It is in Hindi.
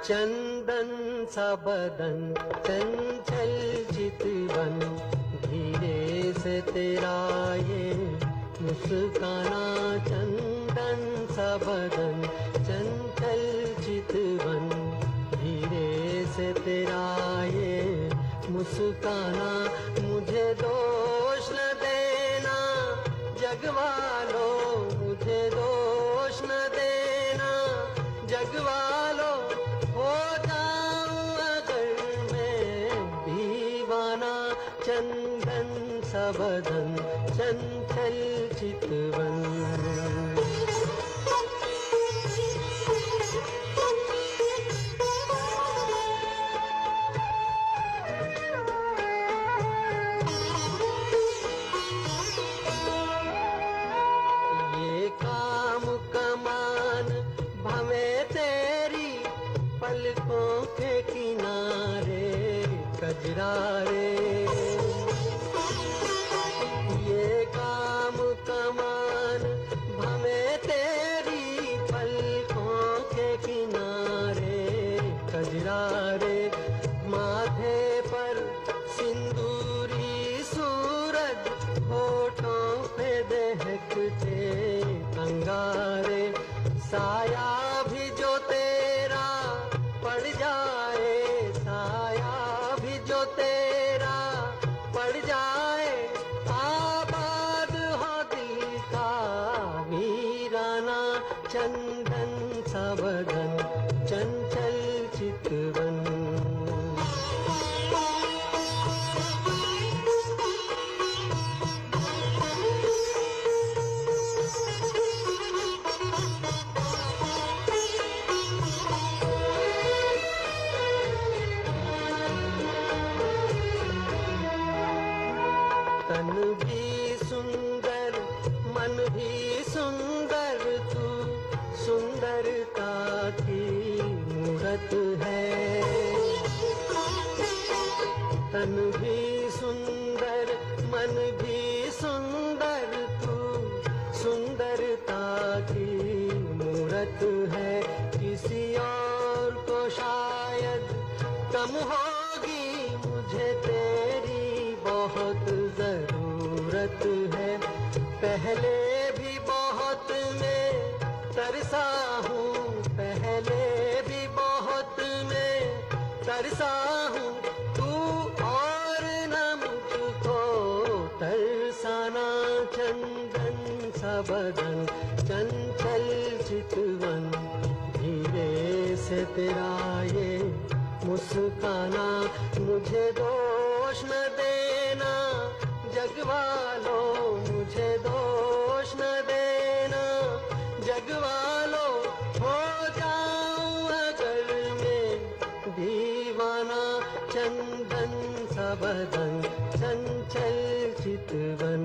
चंदन सा बदन चंचल चितवन, धीरे से तेरा ये मुस्काना। चंदन सा बदन चंचल चितवन, धीरे से तेरा ये मुस्काना। मुझे दोष न देना जगवालो, मुझे दोष न देना जगवालो। हो जाऊं अगर मैं दीवाना, चंदन सा बदन चंचल चितवन। ये काम कमान भवे तेरी पलकों के किनारे कजरारे। ये काम कमान भवे तेरी पलकों के किनारे कजरारे। माथे पर सिंदूरी सूरज, होठों पे दहकते अंगारे। साया भी जो तेरा पड़ जाए, साया भी जो तेरा पड़ जाए। आबाद हो दिल का वीराना, चंदन सा बदन चंचल चितवन। तन भी सुंदर मन भी सुंदर, तू सुंदरता की मूरत है। तन भी सुंदर मन भी सुंदर, तू सुंदरता की मूरत है। किसी और को शायद कम होगी, मुझे तेरी बहुत जरूरत है। पहले भी बहुत मैं तरसा हूँ, पहले भी बहुत मैं तरसा हूँ। तू और न मुझको तरसाना, चंदन सा बदन चंचल चितवन। धीरे से तेरा ये मुस्काना। मुझे दोष न देना जगवालो, मुझे दोष न देना जगवालो। हो जाऊं अगर मैं दीवाना, चंदन सा बदन चंचल चितवन।